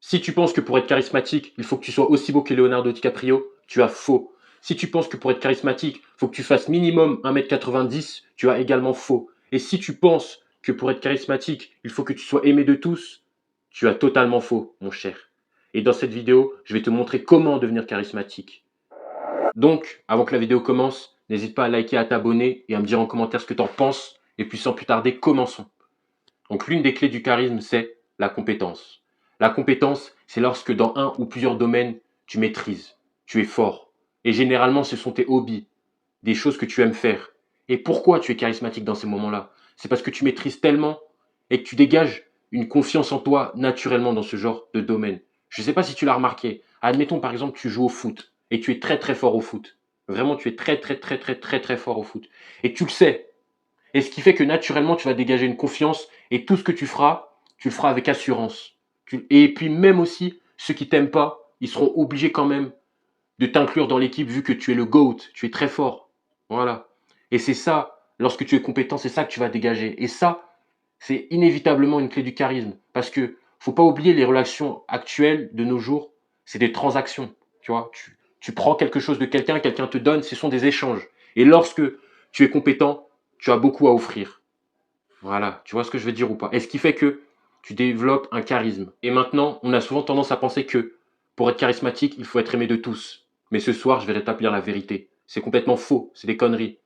Si tu penses que pour être charismatique, il faut que tu sois aussi beau que Leonardo DiCaprio, tu as faux. Si tu penses que pour être charismatique, il faut que tu fasses minimum 1,90 m, tu as également faux. Et si tu penses que pour être charismatique, il faut que tu sois aimé de tous, tu as totalement faux, mon cher. Et dans cette vidéo, je vais te montrer comment devenir charismatique. Donc, avant que la vidéo commence, n'hésite pas à liker, à t'abonner et à me dire en commentaire ce que tu en penses. Et puis sans plus tarder, commençons. Donc l'une des clés du charisme, c'est la compétence. La compétence, c'est lorsque dans un ou plusieurs domaines, tu maîtrises, tu es fort. Et généralement, ce sont tes hobbies, des choses que tu aimes faire. Et pourquoi tu es charismatique dans ces moments-là? C'est parce que tu maîtrises tellement et que tu dégages une confiance en toi naturellement dans ce genre de domaine. Je ne sais pas si tu l'as remarqué. Admettons par exemple, tu joues au foot et tu es très très fort au foot. Vraiment, tu es très très très très très très fort au foot. Et tu le sais. Et ce qui fait que naturellement, tu vas dégager une confiance et tout ce que tu le feras avec assurance. Et puis même aussi, ceux qui t'aiment pas, ils seront obligés quand même de t'inclure dans l'équipe vu que tu es le GOAT, tu es très fort. Voilà. Et c'est ça, lorsque tu es compétent, c'est ça que tu vas dégager. Et ça, c'est inévitablement une clé du charisme. Parce que faut pas oublier les relations actuelles de nos jours, c'est des transactions. Tu vois, tu prends quelque chose de quelqu'un, quelqu'un te donne, ce sont des échanges. Et lorsque tu es compétent, tu as beaucoup à offrir. Voilà, tu vois ce que je veux dire ou pas? Et ce qui fait que tu développes un charisme. Et maintenant, on a souvent tendance à penser que pour être charismatique, il faut être aimé de tous. Mais ce soir, je vais rétablir la vérité. C'est complètement faux, c'est des conneries.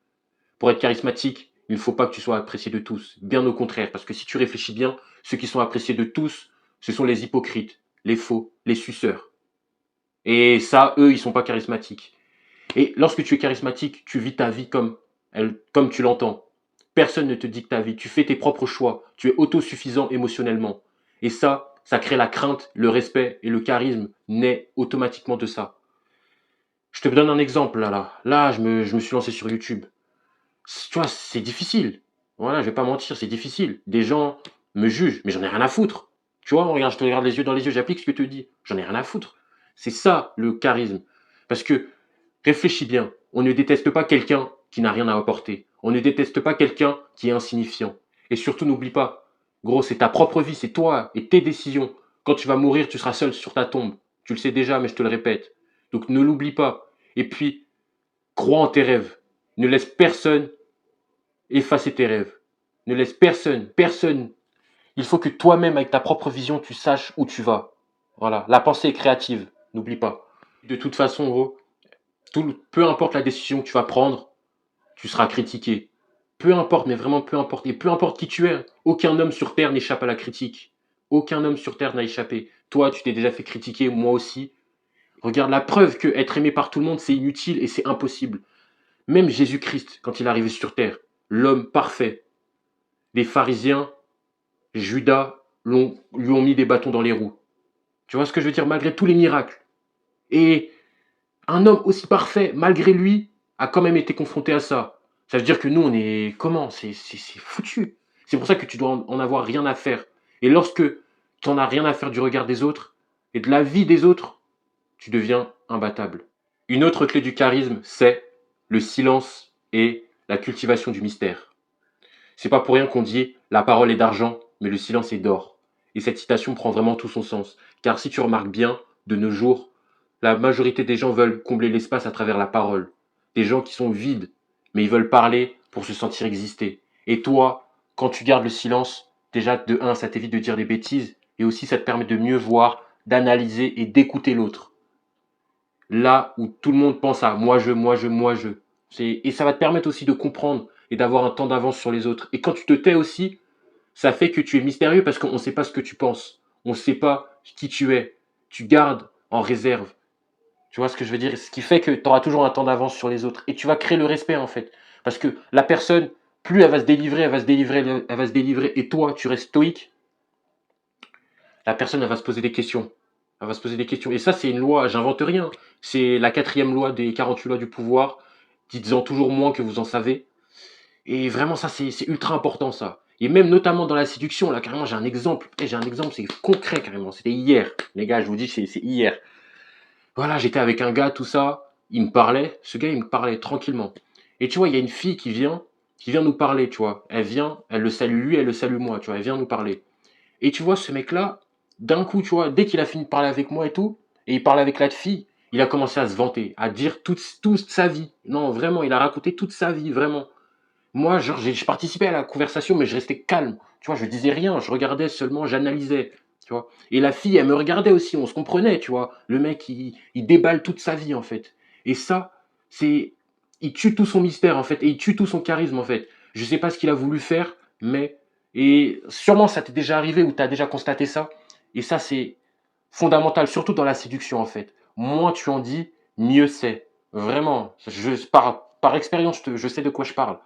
Pour être charismatique, il ne faut pas que tu sois apprécié de tous. Bien au contraire, parce que si tu réfléchis bien, ceux qui sont appréciés de tous, ce sont les hypocrites, les faux, les suceurs. Et ça, eux, ils sont pas charismatiques. Et lorsque tu es charismatique, tu vis ta vie comme tu l'entends. Personne ne te dicte ta vie. Tu fais tes propres choix. Tu es autosuffisant émotionnellement. Et ça crée la crainte, le respect et le charisme naît automatiquement de ça. Je te donne un exemple là. Je me suis lancé sur YouTube. Tu vois, c'est difficile. Voilà, je vais pas mentir, c'est difficile. Des gens me jugent, mais j'en ai rien à foutre. Tu vois, regarde, je te regarde les yeux dans les yeux, j'applique ce que tu te dis. J'en ai rien à foutre. C'est ça le charisme. Parce que réfléchis bien. On ne déteste pas quelqu'un qui n'a rien à apporter. On ne déteste pas quelqu'un qui est insignifiant. Et surtout, n'oublie pas, gros, c'est ta propre vie, c'est toi et tes décisions. Quand tu vas mourir, tu seras seul sur ta tombe. Tu le sais déjà, mais je te le répète. Donc ne l'oublie pas. Et puis, crois en tes rêves. Ne laisse personne effacer tes rêves. Ne laisse personne. Il faut que toi-même, avec ta propre vision, tu saches où tu vas. Voilà. La pensée est créative. N'oublie pas. De toute façon, gros, peu importe la décision que tu vas prendre, tu seras critiqué. Peu importe, mais vraiment peu importe. Et peu importe qui tu es, aucun homme sur Terre n'échappe à la critique. Aucun homme sur Terre n'a échappé. Toi, tu t'es déjà fait critiquer, moi aussi. Regarde la preuve que être aimé par tout le monde, c'est inutile et c'est impossible. Même Jésus-Christ, quand il est arrivé sur Terre, l'homme parfait, les pharisiens, Judas, lui ont mis des bâtons dans les roues. Tu vois ce que je veux dire? Malgré tous les miracles. Et un homme aussi parfait, malgré lui, a quand même été confronté à ça. Ça veut dire que nous, on est... Comment? C'est foutu. C'est pour ça que tu dois en avoir rien à faire. Et lorsque tu n'en as rien à faire du regard des autres et de la vie des autres, tu deviens imbattable. Une autre clé du charisme, c'est le silence et la cultivation du mystère. C'est pas pour rien qu'on dit la parole est d'argent, mais le silence est d'or. Et cette citation prend vraiment tout son sens. Car si tu remarques bien, de nos jours, la majorité des gens veulent combler l'espace à travers la parole. Des gens qui sont vides, mais ils veulent parler pour se sentir exister. Et toi, quand tu gardes le silence, déjà de un, ça t'évite de dire des bêtises, et aussi ça te permet de mieux voir, d'analyser et d'écouter l'autre. Là où tout le monde pense à moi je. Et ça va te permettre aussi de comprendre et d'avoir un temps d'avance sur les autres. Et quand tu te tais aussi, ça fait que tu es mystérieux parce qu'on ne sait pas ce que tu penses. On ne sait pas qui tu es. Tu gardes en réserve. Tu vois ce que je veux dire? Ce qui fait que tu auras toujours un temps d'avance sur les autres. Et tu vas créer le respect en fait. Parce que la personne, plus elle va se délivrer, elle va se délivrer. Et toi, tu restes stoïque, la personne, elle va se poser des questions. Elle va se poser des questions. Et ça, c'est une loi, j'invente rien. C'est la quatrième loi des 48 lois du pouvoir. Dites-en toujours moins que vous en savez. Et vraiment, ça, c'est ultra important, ça. Et même notamment dans la séduction, là, carrément, j'ai un exemple. J'ai un exemple, c'est concret, carrément. C'était hier. Les gars, je vous dis, c'est hier. Voilà, j'étais avec un gars, tout ça. Il me parlait. Ce gars, il me parlait tranquillement. Et tu vois, il y a une fille qui vient nous parler, tu vois. Elle vient, elle le salue lui, elle le salue moi, tu vois. Elle vient nous parler. Et tu vois, ce mec-là, d'un coup, tu vois, dès qu'il a fini de parler avec moi et tout, et il parle avec la fille, il a commencé à se vanter, à dire toute sa vie. Non, vraiment, il a raconté toute sa vie, vraiment. Moi, genre, je participais à la conversation, mais je restais calme. Tu vois, je disais rien, je regardais seulement, j'analysais. Tu vois. Et la fille, elle me regardait aussi, on se comprenait, tu vois. Le mec, il déballe toute sa vie, en fait. Et ça, c'est. Il tue tout son mystère, en fait, et il tue tout son charisme, en fait. Je sais pas ce qu'il a voulu faire, mais. Et sûrement, ça t'est déjà arrivé ou t'as déjà constaté ça. Et ça, c'est fondamental, surtout dans la séduction, en fait. Moins tu en dis, mieux c'est. Vraiment. Par expérience, je sais de quoi je parle.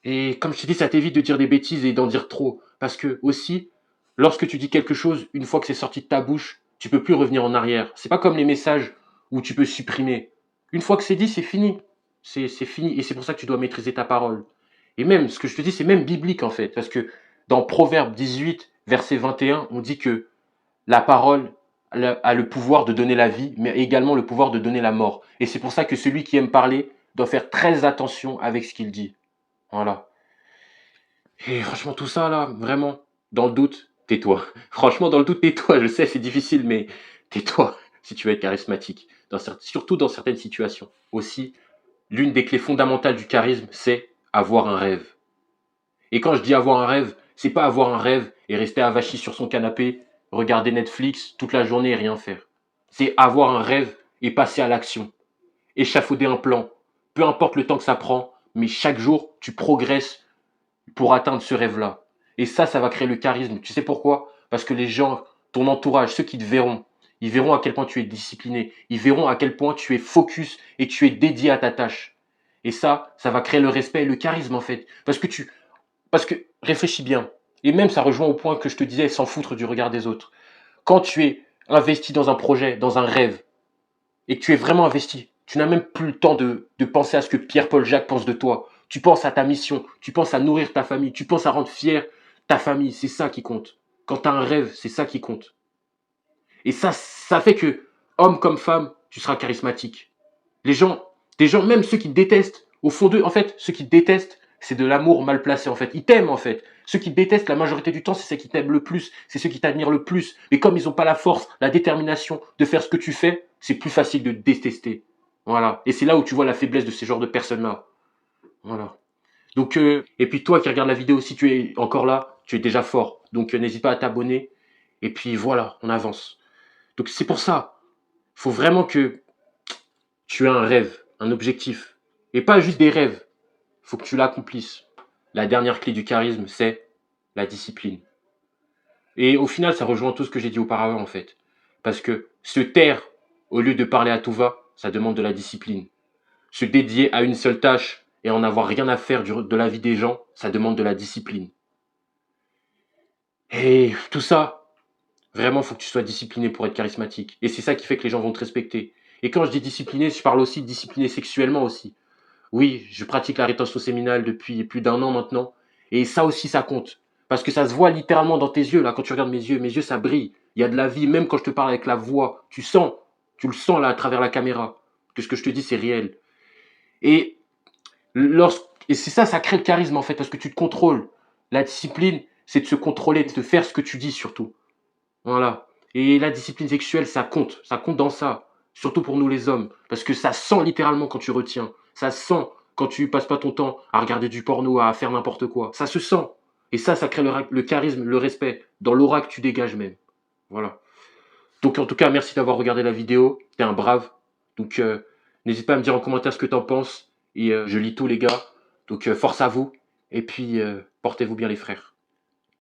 Et comme je t'ai dit, ça t'évite de dire des bêtises et d'en dire trop. Parce que aussi, lorsque tu dis quelque chose, une fois que c'est sorti de ta bouche, tu peux plus revenir en arrière. C'est pas comme les messages où tu peux supprimer. Une fois que c'est dit, c'est fini. C'est fini. Et c'est pour ça que tu dois maîtriser ta parole. Et même, ce que je te dis, c'est même biblique en fait. Parce que dans Proverbe 18, verset 21, on dit que la parole a le pouvoir de donner la vie, mais également le pouvoir de donner la mort. Et c'est pour ça que celui qui aime parler doit faire très attention avec ce qu'il dit. Voilà. Et franchement, tout ça là, vraiment, dans le doute, tais-toi. Franchement, dans le doute, tais-toi. Je sais, c'est difficile, mais tais-toi si tu veux être charismatique. Surtout dans certaines situations. Aussi, l'une des clés fondamentales du charisme, c'est avoir un rêve. Et quand je dis avoir un rêve, c'est pas avoir un rêve et rester avachi sur son canapé, regarder Netflix toute la journée et rien faire. C'est avoir un rêve et passer à l'action. Échafauder un plan. Peu importe le temps que ça prend, mais chaque jour, tu progresses pour atteindre ce rêve-là. Et ça va créer le charisme. Tu sais pourquoi? Parce que les gens, ton entourage, ceux qui te verront, ils verront à quel point tu es discipliné. Ils verront à quel point tu es focus et tu es dédié à ta tâche. Et ça va créer le respect et le charisme en fait. Parce que réfléchis bien. Et même ça rejoint au point que je te disais, sans foutre du regard des autres. Quand tu es investi dans un projet, dans un rêve, et que tu es vraiment investi, tu n'as même plus le temps de penser à ce que Pierre-Paul Jacques pense de toi. Tu penses à ta mission, tu penses à nourrir ta famille, tu penses à rendre fier ta famille. C'est ça qui compte. Quand tu as un rêve, c'est ça qui compte. Et ça fait que, homme comme femme, tu seras charismatique. Les gens, des gens, même ceux qui te détestent, au fond d'eux, en fait, ceux qui te détestent, c'est de l'amour mal placé, en fait. Ils t'aiment, en fait. Ceux qui te détestent, la majorité du temps, c'est ceux qui t'aiment le plus, c'est ceux qui t'admirent le plus. Mais comme ils n'ont pas la force, la détermination de faire ce que tu fais, c'est plus facile de te détester. Voilà. Et c'est là où tu vois la faiblesse de ces genres de personnes-là. Voilà. Donc, et puis toi qui regardes la vidéo, si tu es encore là, tu es déjà fort. Donc, n'hésite pas à t'abonner. Et puis voilà, on avance. Donc, c'est pour ça. Il faut vraiment que tu as un rêve, un objectif. Et pas juste des rêves. Il faut que tu l'accomplisses. La dernière clé du charisme, c'est la discipline. Et au final, ça rejoint tout ce que j'ai dit auparavant, en fait. Parce que se taire au lieu de parler à tout va, ça demande de la discipline. Se dédier à une seule tâche et en avoir rien à faire de la vie des gens, ça demande de la discipline. Et tout ça, vraiment, il faut que tu sois discipliné pour être charismatique. Et c'est ça qui fait que les gens vont te respecter. Et quand je dis discipliné, je parle aussi de discipliné sexuellement aussi. Oui, je pratique la rétention séminale depuis plus d'un an maintenant. Et ça aussi, ça compte. Parce que ça se voit littéralement dans tes yeux, là, quand tu regardes mes yeux, ça brille. Il y a de la vie, même quand je te parle avec la voix. Tu le sens là à travers la caméra. Que ce que je te dis, c'est réel. Et, et c'est ça, ça crée le charisme en fait, parce que tu te contrôles. La discipline, c'est de se contrôler, de faire ce que tu dis surtout. Voilà. Et la discipline sexuelle, ça compte dans ça. Surtout pour nous les hommes. Parce que ça sent littéralement quand tu retiens. Ça sent quand tu passes pas ton temps à regarder du porno, à faire n'importe quoi. Ça se sent. Et ça crée le charisme, le respect, dans l'aura que tu dégages même. Voilà. Donc en tout cas, merci d'avoir regardé la vidéo. T'es un brave. Donc n'hésite pas à me dire en commentaire ce que t'en penses. Et je lis tous les gars. Donc force à vous. Et puis portez-vous bien les frères.